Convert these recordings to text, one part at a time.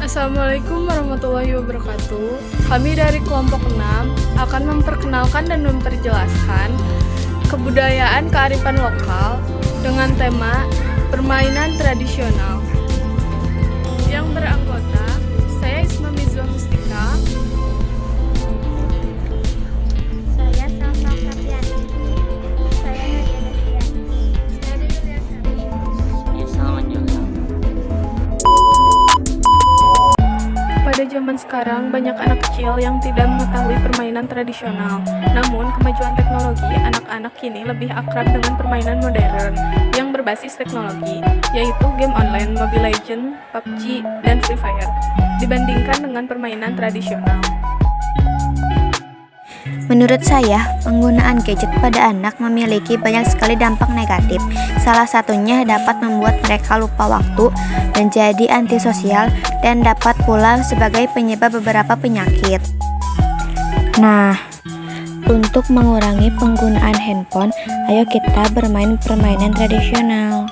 Assalamualaikum warahmatullahi wabarakatuh. Kami dari kelompok 6 akan memperkenalkan dan memperjelaskan kebudayaan kearifan lokal dengan tema permainan tradisional yang beranggota saya Isma Mizwa Mustika, saya Salma Safiani, saya Nadia Desiani, saya Dewi Liasari. Ya, selamat juga. Pada zaman sekarang, banyak anak kecil yang tidak mengetahui permainan tradisional. Namun, kemajuan teknologi, anak-anak kini lebih akrab dengan permainan modern yang berbasis teknologi, yaitu game online, Mobile Legends, PUBG, dan Free Fire, dibandingkan dengan permainan tradisional. Menurut saya, penggunaan gadget pada anak memiliki banyak sekali dampak negatif. Salah satunya dapat membuat mereka lupa waktu, menjadi antisosial, dan dapat pula sebagai penyebab beberapa penyakit. Nah, untuk mengurangi penggunaan handphone, ayo kita bermain permainan tradisional.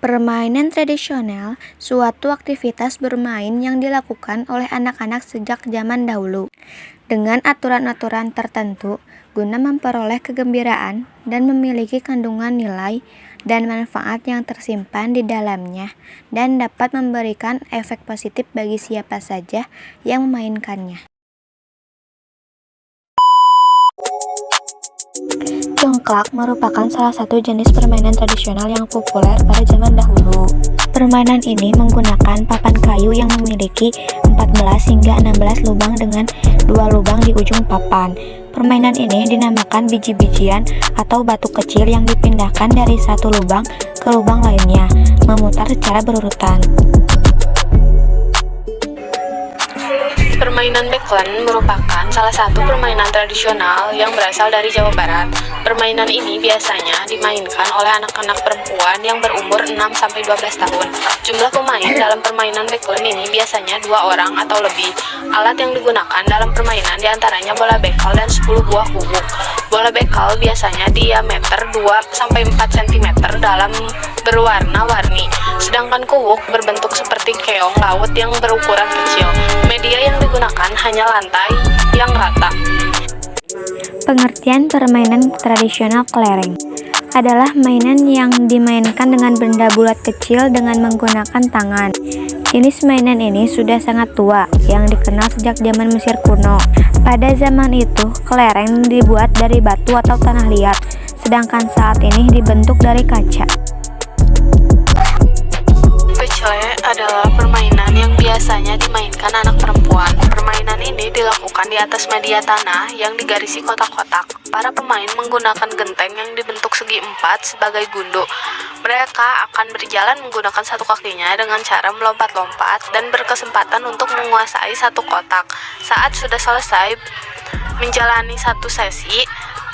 Permainan tradisional suatu aktivitas bermain yang dilakukan oleh anak-anak sejak zaman dahulu dengan aturan-aturan tertentu guna memperoleh kegembiraan dan memiliki kandungan nilai dan manfaat yang tersimpan di dalamnya dan dapat memberikan efek positif bagi siapa saja yang memainkannya. Congklak merupakan salah satu jenis permainan tradisional yang populer pada zaman dahulu. Permainan ini menggunakan papan kayu yang memiliki 14 hingga 16 lubang dengan 2 lubang di ujung papan. Permainan ini dinamakan biji-bijian atau batu kecil yang dipindahkan dari satu lubang ke lubang lainnya, memutar secara berurutan. Permainan backland merupakan salah satu permainan tradisional yang berasal dari Jawa Barat. Permainan ini biasanya dimainkan oleh anak-anak perempuan yang berumur 6-12 tahun. Jumlah pemain dalam permainan backland ini biasanya 2 orang atau lebih. Alat yang digunakan dalam permainan diantaranya bola bekal dan 10 buah kuwuk. Bola bekal biasanya diameter 2-4 cm dalam berwarna-warni, sedangkan kuwuk berbentuk seperti keong laut yang berukuran kecil. Media yang digunakan hanya lantai yang rata. Pengertian permainan tradisional kelereng adalah mainan yang dimainkan dengan benda bulat kecil dengan menggunakan tangan. Jenis mainan ini sudah sangat tua, yang dikenal sejak zaman Mesir kuno. Pada zaman itu, kelereng dibuat dari batu atau tanah liat, sedangkan saat ini dibentuk dari kaca. Pecele adalah permainan yang biasanya dimainkan anak perempuan. Permainan ini dilakukan di atas media tanah yang digarisi kotak-kotak. Para pemain menggunakan genteng yang dibentuk segi 4 sebagai gundu. Mereka akan berjalan menggunakan satu kakinya dengan cara melompat-lompat dan berkesempatan untuk menguasai satu kotak. Saat sudah selesai menjalani satu sesi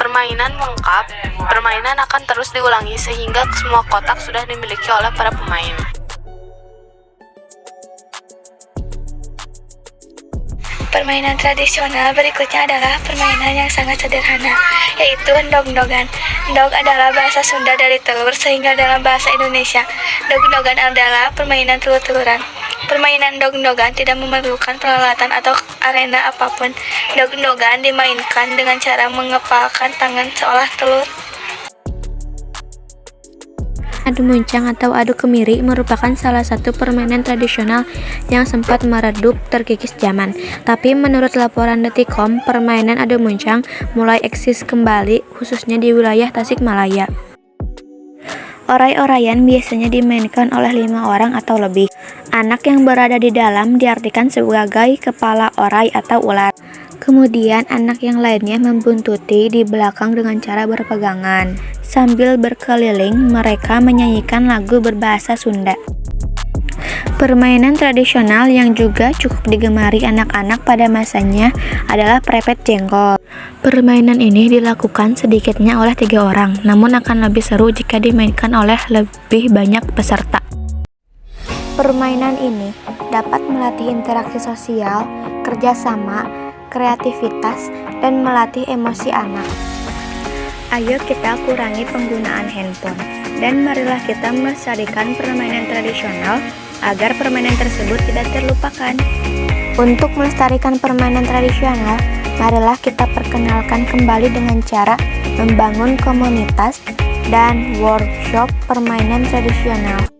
permainan lengkap, permainan akan terus diulangi sehingga semua kotak sudah dimiliki oleh para pemain. Permainan tradisional berikutnya adalah permainan yang sangat sederhana, yaitu ndog-ndogan. Ndog adalah bahasa Sunda dari telur, sehingga dalam bahasa Indonesia, ndog-ndogan adalah permainan telur-teluran. Permainan ndog-ndogan tidak memerlukan peralatan atau arena apapun. Ndog-ndogan dimainkan dengan cara mengepalkan tangan seolah telur. Adu muncang atau adu kemiri merupakan salah satu permainan tradisional yang sempat meredup terkikis zaman. Tapi menurut laporan Detikcom, permainan adu muncang mulai eksis kembali khususnya di wilayah Tasikmalaya. Oray-orayan biasanya dimainkan oleh 5 orang atau lebih. Anak yang berada di dalam diartikan sebagai kepala oray atau ular. Kemudian anak yang lainnya membuntuti di belakang dengan cara berpegangan. Sambil berkeliling, mereka menyanyikan lagu berbahasa Sunda. Permainan tradisional yang juga cukup digemari anak-anak pada masanya adalah prepet jengkol. Permainan ini dilakukan sedikitnya oleh 3 orang, namun akan lebih seru jika dimainkan oleh lebih banyak peserta. Permainan ini dapat melatih interaksi sosial, kerjasama, kreativitas, dan melatih emosi anak. Ayo kita kurangi penggunaan handphone, dan marilah kita melestarikan permainan tradisional agar permainan tersebut tidak terlupakan. Untuk melestarikan permainan tradisional, marilah kita perkenalkan kembali dengan cara membangun komunitas dan workshop permainan tradisional.